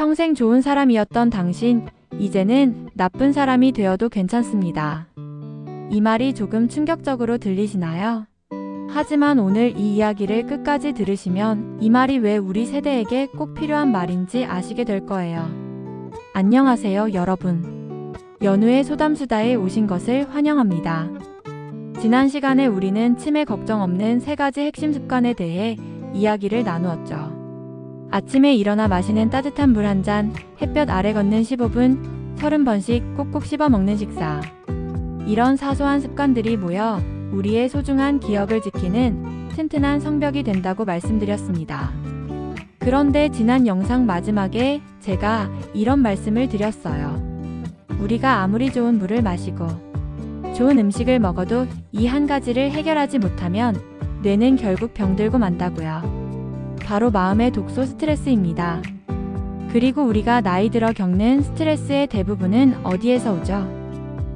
평생 좋은 사람이었던 당신, 이제는 나쁜 사람이 되어도 괜찮습니다. 이 말이 조금 충격적으로 들리시나요? 하지만 오늘 이 이야기를 끝까지 들으시면 이 말이 왜 우리 세대에게 꼭 필요한 말인지 아시게 될 거예요. 안녕하세요, 여러분. 연우의 소담수다에 오신 것을 환영합니다. 지난 시간에 우리는 치매 걱정 없는 3가지 핵심 습관에 대해 이야기를 나누었죠. 아침에 일어나 마시는 따뜻한 물 한 잔, 햇볕 아래 걷는 15분, 30번씩 꼭꼭 씹어 먹는 식사. 이런 사소한 습관들이 모여 우리의 소중한 기억을 지키는 튼튼한 성벽이 된다고 말씀드렸습니다. 그런데 지난 영상 마지막에 제가 이런 말씀을 드렸어요. 우리가 아무리 좋은 물을 마시고 좋은 음식을 먹어도 이 한 가지를 해결하지 못하면 뇌는 결국 병들고 만다고요. 바로 마음의 독소 스트레스입니다. 그리고 우리가 나이 들어 겪는 스트레스의 대부분은 어디에서 오죠?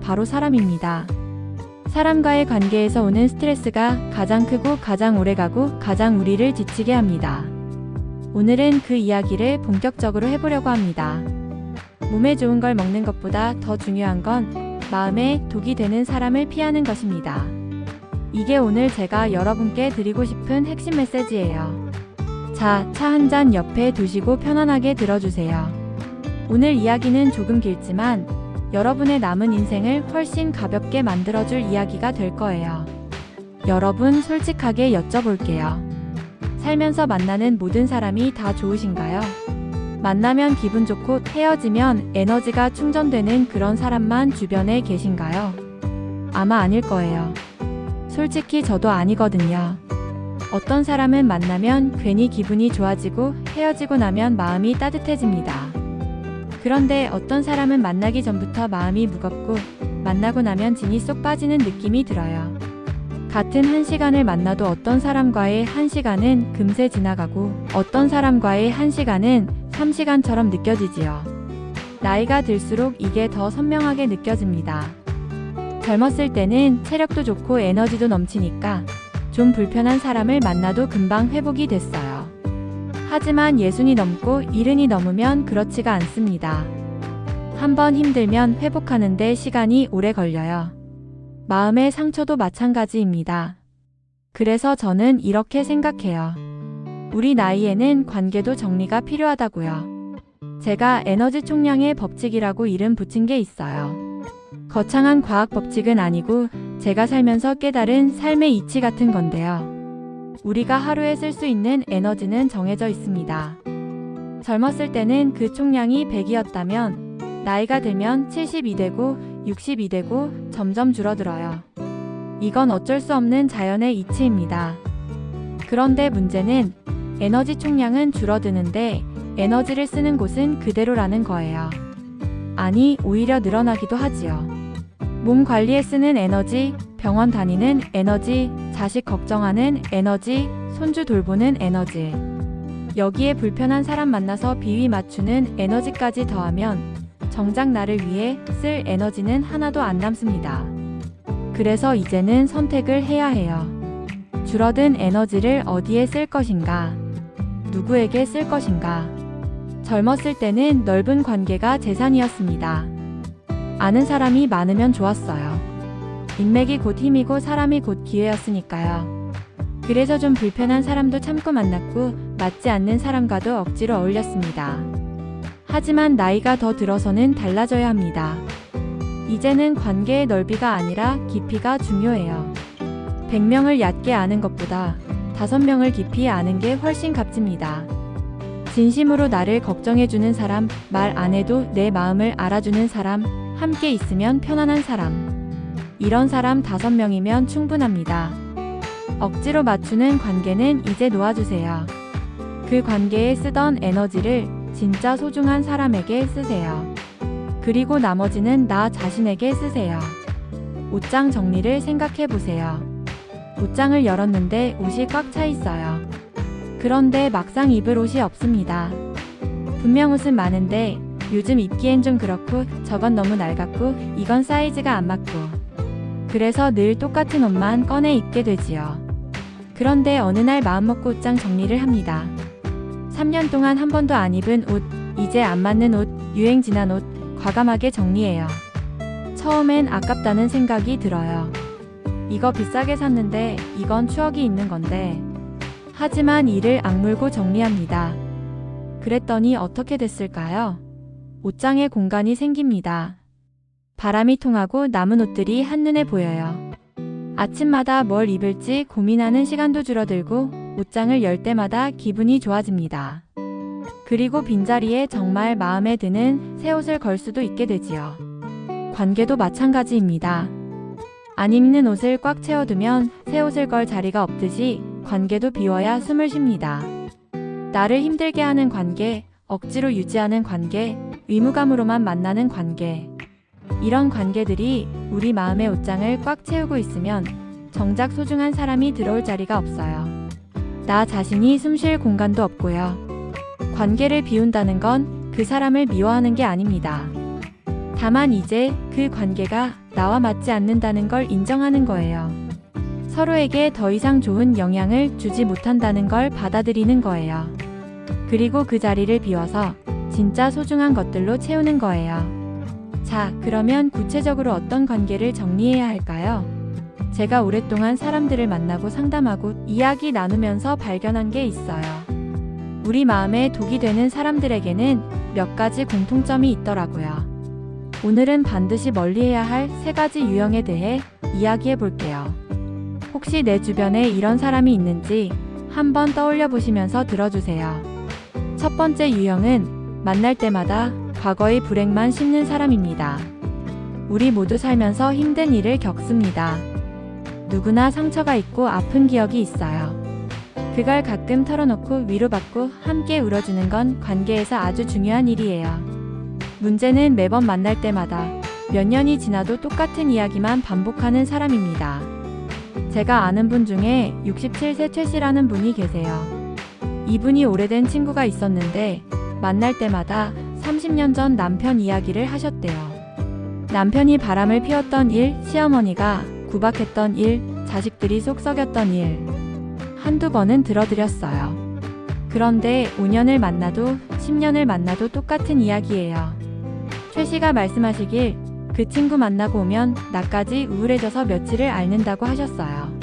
바로 사람입니다. 사람과의 관계에서 오는 스트레스가 가장 크고 가장 오래가고 가장 우리를 지치게 합니다. 오늘은 그 이야기를 본격적으로 해보려고 합니다. 몸에 좋은 걸 먹는 것보다 더 중요한 건 마음에 독이 되는 사람을 피하는 것입니다. 이게 오늘 제가 여러분께 드리고 싶은 핵심 메시지예요. 자, 차 한 잔 옆에 두시고 편안하게 들어주세요. 오늘 이야기는 조금 길지만 여러분의 남은 인생을 훨씬 가볍게 만들어줄 이야기가 될 거예요. 여러분, 솔직하게 여쭤볼게요. 살면서 만나는 모든 사람이 다 좋으신가요? 만나면 기분 좋고 헤어지면 에너지가 충전되는 그런 사람만 주변에 계신가요? 아마 아닐 거예요. 솔직히 저도 아니거든요. 어떤 사람은 만나면 괜히 기분이 좋아지고 헤어지고 나면 마음이 따뜻해집니다. 그런데 어떤 사람은 만나기 전부터 마음이 무겁고 만나고 나면 진이 쏙 빠지는 느낌이 들어요. 같은 1시간을 만나도 어떤 사람과의 1시간은 금세 지나가고 어떤 사람과의 1시간은 3시간처럼 느껴지지요. 나이가 들수록 이게 더 선명하게 느껴집니다. 젊었을 때는 체력도 좋고 에너지도 넘치니까 좀 불편한 사람을 만나도 금방 회복이 됐어요. 하지만 60이 넘고 70이 넘으면 그렇지가 않습니다. 한번 힘들면 회복하는데 시간이 오래 걸려요. 마음의 상처도 마찬가지입니다. 그래서 저는 이렇게 생각해요. 우리 나이에는 관계도 정리가 필요하다고요. 제가 에너지 총량의 법칙이라고 이름 붙인 게 있어요. 거창한 과학 법칙은 아니고 제가 살면서 깨달은 삶의 이치 같은 건데요. 우리가 하루에 쓸 수 있는 에너지는 정해져 있습니다. 젊었을 때는 그 총량이 100이었다면 나이가 들면 72 되고 62 되고 점점 줄어들어요. 이건 어쩔 수 없는 자연의 이치입니다. 그런데 문제는 에너지 총량은 줄어드는데 에너지를 쓰는 곳은 그대로라는 거예요. 아니, 오히려 늘어나기도 하지요. 몸 관리에 쓰는 에너지, 병원 다니는 에너지, 자식 걱정하는 에너지, 손주 돌보는 에너지. 여기에 불편한 사람 만나서 비위 맞추는 에너지까지 더하면 정작 나를 위해 쓸 에너지는 하나도 안 남습니다. 그래서 이제는 선택을 해야 해요. 줄어든 에너지를 어디에 쓸 것인가? 누구에게 쓸 것인가? 젊었을 때는 넓은 관계가 재산이었습니다. 아는 사람이 많으면 좋았어요. 인맥이 곧 힘이고 사람이 곧 기회였으니까요. 그래서 좀 불편한 사람도 참고 만났고 맞지 않는 사람과도 억지로 어울렸습니다. 하지만 나이가 더 들어서는 달라져야 합니다. 이제는 관계의 넓이가 아니라 깊이가 중요해요. 100명을 얕게 아는 것보다 5명을 깊이 아는 게 훨씬 값집니다. 진심으로 나를 걱정해주는 사람, 말 안 해도 내 마음을 알아주는 사람, 함께 있으면 편안한 사람. 이런 사람 5명이면 충분합니다. 억지로 맞추는 관계는 이제 놓아주세요. 그 관계에 쓰던 에너지를 진짜 소중한 사람에게 쓰세요. 그리고 나머지는 나 자신에게 쓰세요. 옷장 정리를 생각해보세요. 옷장을 열었는데 옷이 꽉 차 있어요. 그런데 막상 입을 옷이 없습니다. 분명 옷은 많은데 요즘 입기엔 좀 그렇고 저건 너무 낡았고 이건 사이즈가 안 맞고 그래서 늘 똑같은 옷만 꺼내 입게 되지요. 그런데 어느 날 마음먹고 옷장 정리를 합니다. 3년 동안 한 번도 안 입은 옷, 이제 안 맞는 옷, 유행 지난 옷 과감하게 정리해요. 처음엔 아깝다는 생각이 들어요. 이거 비싸게 샀는데 이건 추억이 있는 건데. 하지만 이를 악물고 정리합니다. 그랬더니 어떻게 됐을까요? 옷장에 공간이 생깁니다. 바람이 통하고 남은 옷들이 한눈에 보여요. 아침마다 뭘 입을지 고민하는 시간도 줄어들고 옷장을 열 때마다 기분이 좋아집니다. 그리고 빈자리에 정말 마음에 드는 새 옷을 걸 수도 있게 되지요. 관계도 마찬가지입니다. 안 입는 옷을 꽉 채워두면 새 옷을 걸 자리가 없듯이 관계도 비워야 숨을 쉽니다. 나를 힘들게 하는 관계, 억지로 유지하는 관계, 의무감으로만 만나는 관계. 이런 관계들이 우리 마음의 옷장을 꽉 채우고 있으면 정작 소중한 사람이 들어올 자리가 없어요. 나 자신이 숨 쉴 공간도 없고요. 관계를 비운다는 건 그 사람을 미워하는 게 아닙니다. 다만 이제 그 관계가 나와 맞지 않는다는 걸 인정하는 거예요. 서로에게 더 이상 좋은 영향을 주지 못한다는 걸 받아들이는 거예요. 그리고 그 자리를 비워서 진짜 소중한 것들로 채우는 거예요. 자, 그러면 구체적으로 어떤 관계를 정리해야 할까요? 제가 오랫동안 사람들을 만나고 상담하고 이야기 나누면서 발견한 게 있어요. 우리 마음에 독이 되는 사람들에게는 몇 가지 공통점이 있더라고요. 오늘은 반드시 멀리해야 할 3가지 유형에 대해 이야기해 볼게요. 혹시 내 주변에 이런 사람이 있는지 한번 떠올려 보시면서 들어주세요. 첫 번째 유형은 만날 때마다 과거의 불행만 씹는 사람입니다. 우리 모두 살면서 힘든 일을 겪습니다. 누구나 상처가 있고 아픈 기억이 있어요. 그걸 가끔 털어놓고 위로받고 함께 울어주는 건 관계에서 아주 중요한 일이에요. 문제는 매번 만날 때마다 몇 년이 지나도 똑같은 이야기만 반복하는 사람입니다. 제가 아는 분 중에 67세 최 씨라는 분이 계세요. 이분이 오래된 친구가 있었는데 만날 때마다 30년 전 남편 이야기를 하셨대요. 남편이 바람을 피웠던 일, 시어머니가 구박했던 일, 자식들이 속 썩였던 일. 한두 번은 들어드렸어요. 그런데 5년을 만나도 10년을 만나도 똑같은 이야기예요. 최 씨가 말씀하시길 그 친구 만나고 오면 나까지 우울해져서 며칠을 앓는다고 하셨어요.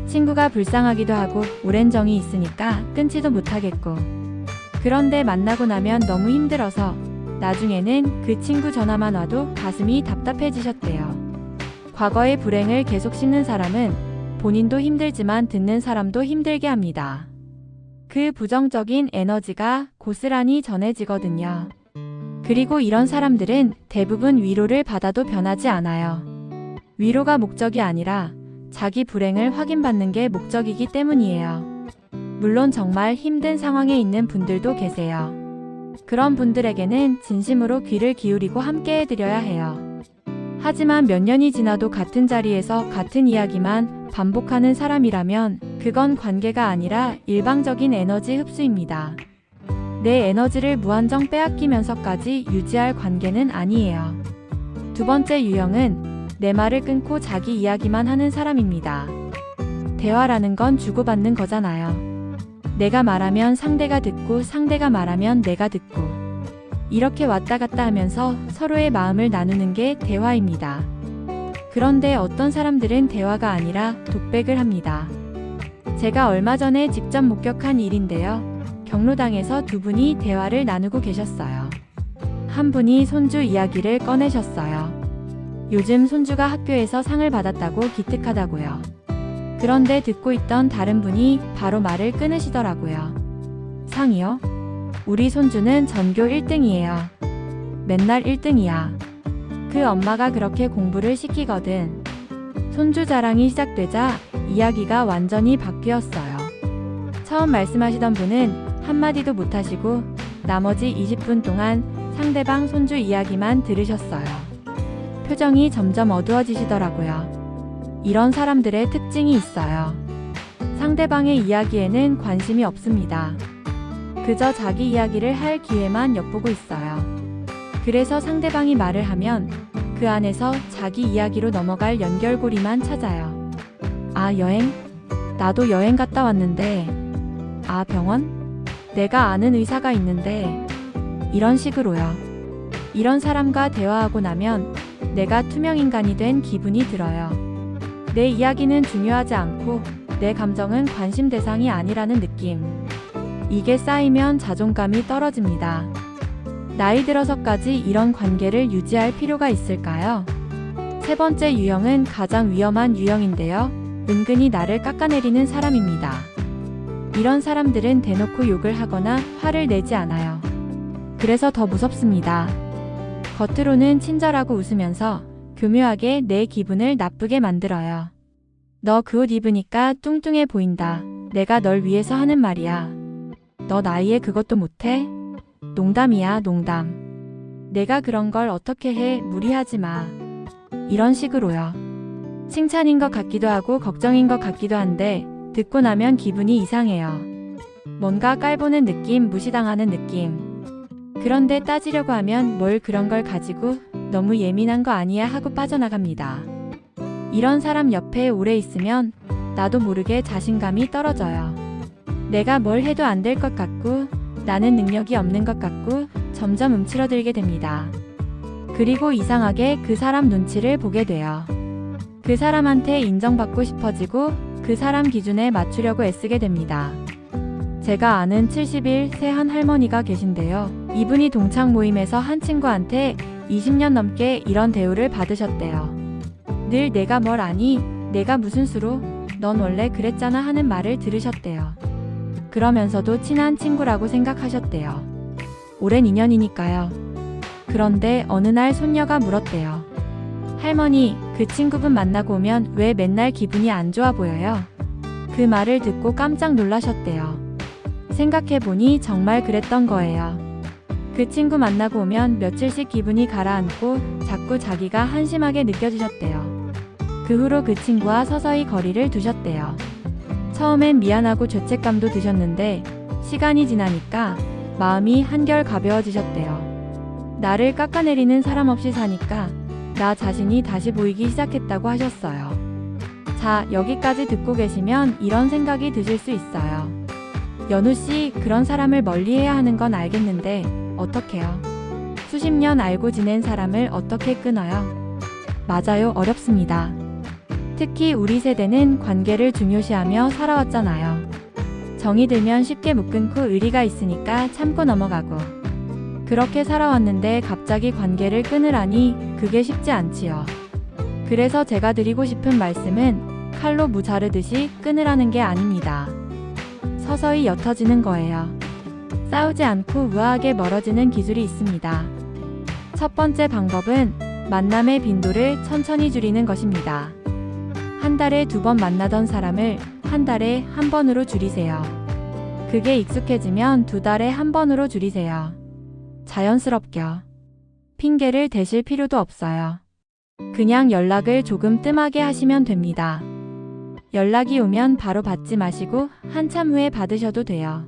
친구가 불쌍하기도 하고 오랜 정이 있으니까 끊지도 못하겠고. 그런데 만나고 나면 너무 힘들어서 나중에는 그 친구 전화만 와도 가슴이 답답해지셨대요. 과거의 불행을 계속 씹는 사람은 본인도 힘들지만 듣는 사람도 힘들게 합니다. 그 부정적인 에너지가 고스란히 전해지거든요. 그리고 이런 사람들은 대부분 위로를 받아도 변하지 않아요. 위로가 목적이 아니라 자기 불행을 확인받는 게 목적이기 때문이에요. 물론 정말 힘든 상황에 있는 분들도 계세요. 그런 분들에게는 진심으로 귀를 기울이고 함께 해드려야 해요. 하지만 몇 년이 지나도 같은 자리에서 같은 이야기만 반복하는 사람이라면 그건 관계가 아니라 일방적인 에너지 흡수입니다. 내 에너지를 무한정 빼앗기면서까지 유지할 관계는 아니에요. 두 번째 유형은 내 말을 끊고 자기 이야기만 하는 사람입니다. 대화라는 건 주고받는 거잖아요. 내가 말하면 상대가 듣고 상대가 말하면 내가 듣고 이렇게 왔다 갔다 하면서 서로의 마음을 나누는 게 대화입니다. 그런데 어떤 사람들은 대화가 아니라 독백을 합니다. 제가 얼마 전에 직접 목격한 일인데요. 경로당에서 두 분이 대화를 나누고 계셨어요. 한 분이 손주 이야기를 꺼내셨어요. 요즘 손주가 학교에서 상을 받았다고 기특하다고요. 그런데 듣고 있던 다른 분이 바로 말을 끊으시더라고요. 상이요? 우리 손주는 전교 1등이에요. 맨날 1등이야. 그 엄마가 그렇게 공부를 시키거든. 손주 자랑이 시작되자 이야기가 완전히 바뀌었어요. 처음 말씀하시던 분은 한마디도 못하시고 나머지 20분 동안 상대방 손주 이야기만 들으셨어요. 표정이 점점 어두워지시더라고요. 이런 사람들의 특징이 있어요. 상대방의 이야기에는 관심이 없습니다. 그저 자기 이야기를 할 기회만 엿보고 있어요. 그래서 상대방이 말을 하면 그 안에서 자기 이야기로 넘어갈 연결고리만 찾아요. 아, 여행? 나도 여행 갔다 왔는데. 아, 병원? 내가 아는 의사가 있는데. 이런 식으로요. 이런 사람과 대화하고 나면 내가 투명인간이 된 기분이 들어요. 내 이야기는 중요하지 않고 내 감정은 관심 대상이 아니라는 느낌. 이게 쌓이면 자존감이 떨어집니다. 나이 들어서까지 이런 관계를 유지할 필요가 있을까요? 세 번째 유형은 가장 위험한 유형인데요. 은근히 나를 깎아내리는 사람입니다. 이런 사람들은 대놓고 욕을 하거나 화를 내지 않아요. 그래서 더 무섭습니다. 겉으로는 친절하고 웃으면서 교묘하게 내 기분을 나쁘게 만들어요. 너 그 옷 입으니까 뚱뚱해 보인다. 내가 널 위해서 하는 말이야. 너 나이에 그것도 못해? 농담이야, 농담. 내가 그런 걸 어떻게 해? 무리하지 마. 이런 식으로요. 칭찬인 것 같기도 하고 걱정인 것 같기도 한데 듣고 나면 기분이 이상해요. 뭔가 깔보는 느낌, 무시당하는 느낌. 그런데 따지려고 하면 뭘 그런 걸 가지고 너무 예민한 거 아니야 하고 빠져나갑니다. 이런 사람 옆에 오래 있으면 나도 모르게 자신감이 떨어져요. 내가 뭘 해도 안 될 것 같고 나는 능력이 없는 것 같고 점점 움츠러들게 됩니다. 그리고 이상하게 그 사람 눈치를 보게 돼요. 그 사람한테 인정받고 싶어지고 그 사람 기준에 맞추려고 애쓰게 됩니다. 제가 아는 71세 한 할머니가 계신데요. 이분이 동창 모임에서 한 친구한테 20년 넘게 이런 대우를 받으셨대요. 늘 내가 뭘 아니? 내가 무슨 수로? 넌 원래 그랬잖아 하는 말을 들으셨대요. 그러면서도 친한 친구라고 생각하셨대요. 오랜 인연이니까요. 그런데 어느 날 손녀가 물었대요. 할머니, 그 친구분 만나고 오면 왜 맨날 기분이 안 좋아 보여요? 그 말을 듣고 깜짝 놀라셨대요. 생각해보니 정말 그랬던 거예요. 그 친구 만나고 오면 며칠씩 기분이 가라앉고 자꾸 자기가 한심하게 느껴지셨대요. 그 후로 그 친구와 서서히 거리를 두셨대요. 처음엔 미안하고 죄책감도 드셨는데 시간이 지나니까 마음이 한결 가벼워지셨대요. 나를 깎아내리는 사람 없이 사니까 나 자신이 다시 보이기 시작했다고 하셨어요. 자, 여기까지 듣고 계시면 이런 생각이 드실 수 있어요. 연우씨, 그런 사람을 멀리해야 하는 건 알겠는데 어떡해요? 수십 년 알고 지낸 사람을 어떻게 끊어요? 맞아요, 어렵습니다. 특히 우리 세대는 관계를 중요시하며 살아왔잖아요. 정이 들면 쉽게 못 끊고 의리가 있으니까 참고 넘어가고. 그렇게 살아왔는데 갑자기 관계를 끊으라니 그게 쉽지 않지요. 그래서 제가 드리고 싶은 말씀은 칼로 무 자르듯이 끊으라는 게 아닙니다. 서서히 옅어지는 거예요. 싸우지 않고 우아하게 멀어지는 기술이 있습니다. 첫 번째 방법은 만남의 빈도를 천천히 줄이는 것입니다. 한 달에 2번 만나던 사람을 한 달에 1번으로 줄이세요. 그게 익숙해지면 2달에 1번으로 줄이세요. 자연스럽게요. 핑계를 대실 필요도 없어요. 그냥 연락을 조금 뜸하게 하시면 됩니다. 연락이 오면 바로 받지 마시고 한참 후에 받으셔도 돼요.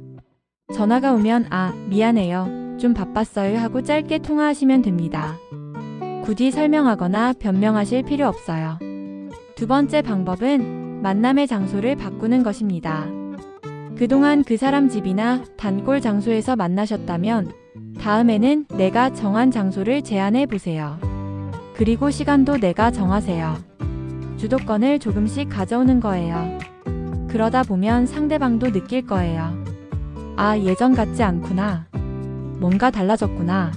전화가 오면 미안해요. 좀 바빴어요 하고 짧게 통화하시면 됩니다. 굳이 설명하거나 변명하실 필요 없어요. 두 번째 방법은 만남의 장소를 바꾸는 것입니다. 그동안 그 사람 집이나 단골 장소에서 만나셨다면 다음에는 내가 정한 장소를 제안해 보세요. 그리고 시간도 내가 정하세요. 주도권을 조금씩 가져오는 거예요. 그러다 보면 상대방도 느낄 거예요. 예전 같지 않구나. 뭔가 달라졌구나.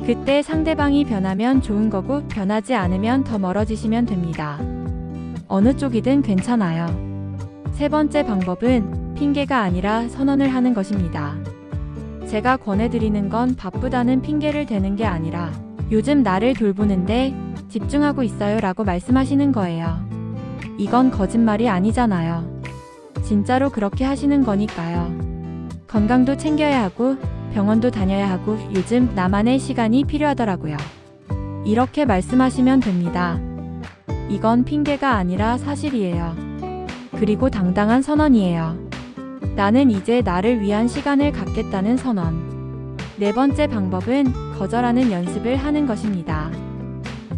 그때 상대방이 변하면 좋은 거고 변하지 않으면 더 멀어지시면 됩니다. 어느 쪽이든 괜찮아요. 세 번째 방법은 핑계가 아니라 선언을 하는 것입니다. 제가 권해드리는 건 바쁘다는 핑계를 대는 게 아니라 요즘 나를 돌보는데 집중하고 있어요 라고 말씀하시는 거예요. 이건 거짓말이 아니잖아요. 진짜로 그렇게 하시는 거니까요. 건강도 챙겨야 하고 병원도 다녀야 하고 요즘 나만의 시간이 필요하더라고요. 이렇게 말씀하시면 됩니다. 이건 핑계가 아니라 사실이에요. 그리고 당당한 선언이에요. 나는 이제 나를 위한 시간을 갖겠다는 선언. 네 번째 방법은 거절하는 연습을 하는 것입니다.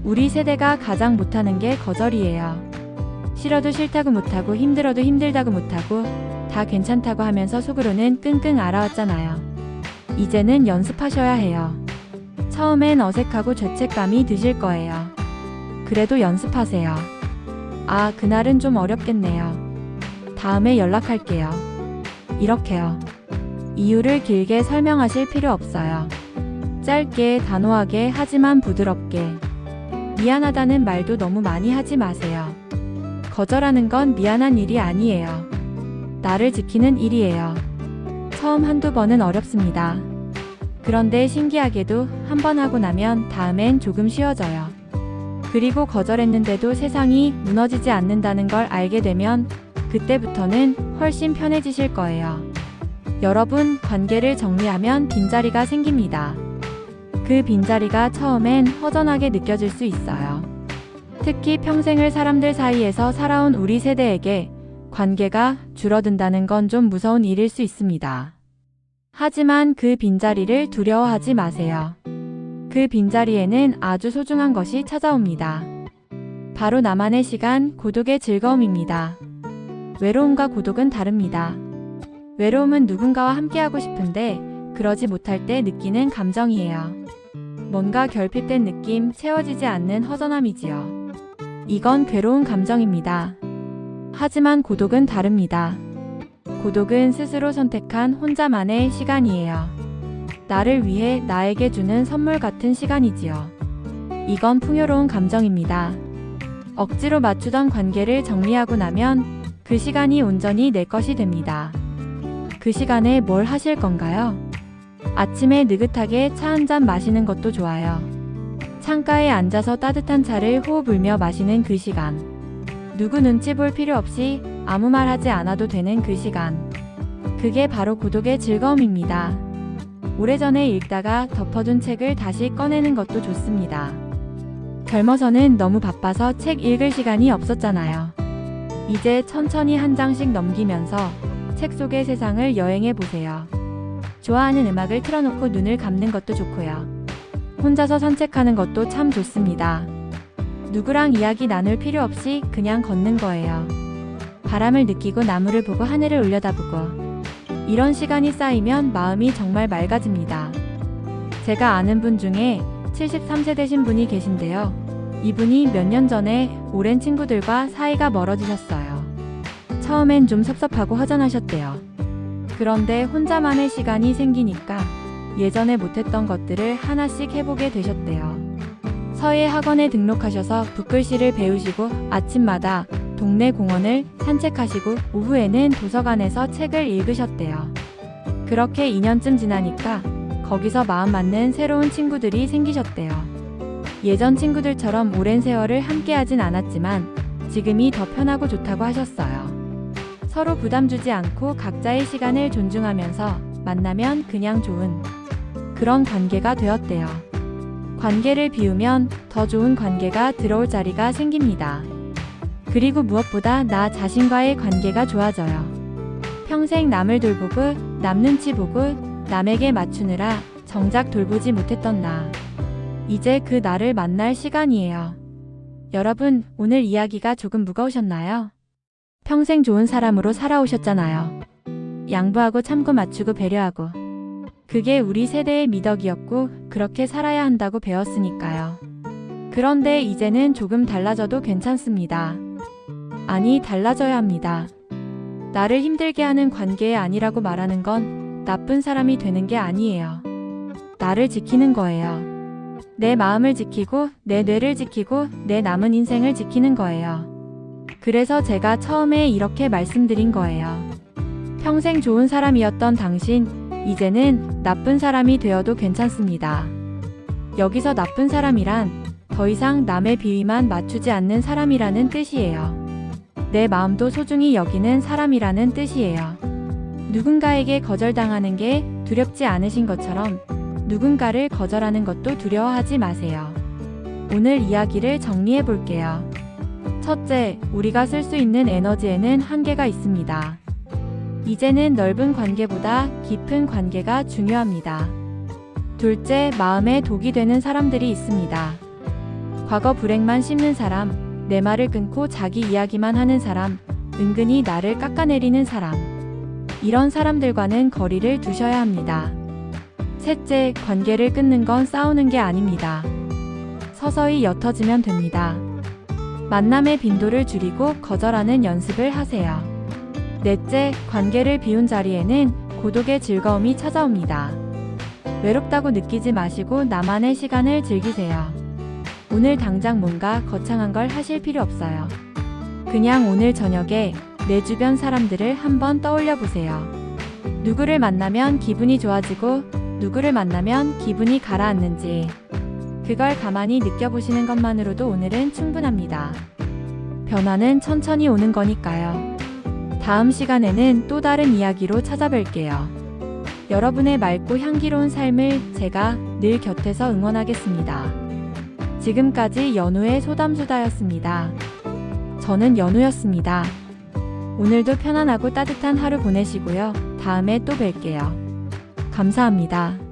우리 세대가 가장 못하는 게 거절이에요. 싫어도 싫다고 못하고 힘들어도 힘들다고 못하고 다 괜찮다고 하면서 속으로는 끙끙 앓아왔잖아요. 이제는 연습하셔야 해요. 처음엔 어색하고 죄책감이 드실 거예요. 그래도 연습하세요. 아, 그날은 좀 어렵겠네요. 다음에 연락할게요. 이렇게요. 이유를 길게 설명하실 필요 없어요. 짧게, 단호하게, 하지만 부드럽게. 미안하다는 말도 너무 많이 하지 마세요. 거절하는 건 미안한 일이 아니에요. 나를 지키는 일이에요. 처음 한두 번은 어렵습니다. 그런데 신기하게도 한 번 하고 나면 다음엔 조금 쉬워져요. 그리고 거절했는데도 세상이 무너지지 않는다는 걸 알게 되면 그때부터는 훨씬 편해지실 거예요. 여러분, 관계를 정리하면 빈자리가 생깁니다. 그 빈자리가 처음엔 허전하게 느껴질 수 있어요. 특히 평생을 사람들 사이에서 살아온 우리 세대에게 관계가 줄어든다는 건 좀 무서운 일일 수 있습니다. 하지만 그 빈자리를 두려워하지 마세요. 그 빈자리에는 아주 소중한 것이 찾아옵니다. 바로 나만의 시간, 고독의 즐거움입니다. 외로움과 고독은 다릅니다. 외로움은 누군가와 함께하고 싶은데 그러지 못할 때 느끼는 감정이에요. 뭔가 결핍된 느낌, 채워지지 않는 허전함이지요. 이건 괴로운 감정입니다. 하지만 고독은 다릅니다. 고독은 스스로 선택한 혼자만의 시간이에요. 나를 위해 나에게 주는 선물 같은 시간이지요. 이건 풍요로운 감정입니다. 억지로 맞추던 관계를 정리하고 나면 그 시간이 온전히 내 것이 됩니다. 그 시간에 뭘 하실 건가요? 아침에 느긋하게 차 한 잔 마시는 것도 좋아요. 창가에 앉아서 따뜻한 차를 호흡 불며 마시는 그 시간. 누구 눈치 볼 필요 없이 아무 말 하지 않아도 되는 그 시간. 그게 바로 고독의 즐거움입니다. 오래전에 읽다가 덮어둔 책을 다시 꺼내는 것도 좋습니다. 젊어서는 너무 바빠서 책 읽을 시간이 없었잖아요. 이제 천천히 한 장씩 넘기면서 책 속의 세상을 여행해 보세요. 좋아하는 음악을 틀어놓고 눈을 감는 것도 좋고요. 혼자서 산책하는 것도 참 좋습니다. 누구랑 이야기 나눌 필요 없이 그냥 걷는 거예요. 바람을 느끼고 나무를 보고 하늘을 올려다보고. 이런 시간이 쌓이면 마음이 정말 맑아집니다. 제가 아는 분 중에 73세 되신 분이 계신데요. 이분이 몇 년 전에 오랜 친구들과 사이가 멀어지셨어요. 처음엔 좀 섭섭하고 허전하셨대요. 그런데 혼자만의 시간이 생기니까 예전에 못했던 것들을 하나씩 해보게 되셨대요. 서예 학원에 등록하셔서 붓글씨를 배우시고 아침마다 동네 공원을 산책하시고 오후에는 도서관에서 책을 읽으셨대요. 그렇게 2년쯤 지나니까 거기서 마음 맞는 새로운 친구들이 생기셨대요. 예전 친구들처럼 오랜 세월을 함께하진 않았지만 지금이 더 편하고 좋다고 하셨어요. 서로 부담 주지 않고 각자의 시간을 존중하면서 만나면 그냥 좋은 그런 관계가 되었대요. 관계를 비우면 더 좋은 관계가 들어올 자리가 생깁니다. 그리고 무엇보다 나 자신과의 관계가 좋아져요. 평생 남을 돌보고 남 눈치 보고 남에게 맞추느라 정작 돌보지 못했던 나. 이제 그 나를 만날 시간이에요. 여러분, 오늘 이야기가 조금 무거우셨나요? 평생 좋은 사람으로 살아오셨잖아요. 양보하고 참고 맞추고 배려하고. 그게 우리 세대의 미덕이었고 그렇게 살아야 한다고 배웠으니까요. 그런데 이제는 조금 달라져도 괜찮습니다. 아니, 달라져야 합니다. 나를 힘들게 하는 관계에 아니라고 말하는 건 나쁜 사람이 되는 게 아니에요. 나를 지키는 거예요. 내 마음을 지키고 내 뇌를 지키고 내 남은 인생을 지키는 거예요. 그래서 제가 처음에 이렇게 말씀드린 거예요. 평생 좋은 사람이었던 당신, 이제는 나쁜 사람이 되어도 괜찮습니다. 여기서 나쁜 사람이란 더 이상 남의 비위만 맞추지 않는 사람이라는 뜻이에요. 내 마음도 소중히 여기는 사람이라는 뜻이에요. 누군가에게 거절당하는 게 두렵지 않으신 것처럼 누군가를 거절하는 것도 두려워하지 마세요. 오늘 이야기를 정리해 볼게요. 첫째, 우리가 쓸 수 있는 에너지에는 한계가 있습니다. 이제는 넓은 관계보다 깊은 관계가 중요합니다. 둘째, 마음에 독이 되는 사람들이 있습니다. 과거 불행만 씹는 사람, 내 말을 끊고 자기 이야기만 하는 사람, 은근히 나를 깎아내리는 사람. 이런 사람들과는 거리를 두셔야 합니다. 셋째, 관계를 끊는 건 싸우는 게 아닙니다. 서서히 옅어지면 됩니다. 만남의 빈도를 줄이고 거절하는 연습을 하세요. 넷째, 관계를 비운 자리에는 고독의 즐거움이 찾아옵니다. 외롭다고 느끼지 마시고 나만의 시간을 즐기세요. 오늘 당장 뭔가 거창한 걸 하실 필요 없어요. 그냥 오늘 저녁에 내 주변 사람들을 한번 떠올려 보세요. 누구를 만나면 기분이 좋아지고 누구를 만나면 기분이 가라앉는지 그걸 가만히 느껴보시는 것만으로도 오늘은 충분합니다. 변화는 천천히 오는 거니까요. 다음 시간에는 또 다른 이야기로 찾아뵐게요. 여러분의 맑고 향기로운 삶을 제가 늘 곁에서 응원하겠습니다. 지금까지 연우의 소담수다였습니다. 저는 연우였습니다. 오늘도 편안하고 따뜻한 하루 보내시고요. 다음에 또 뵐게요. 감사합니다.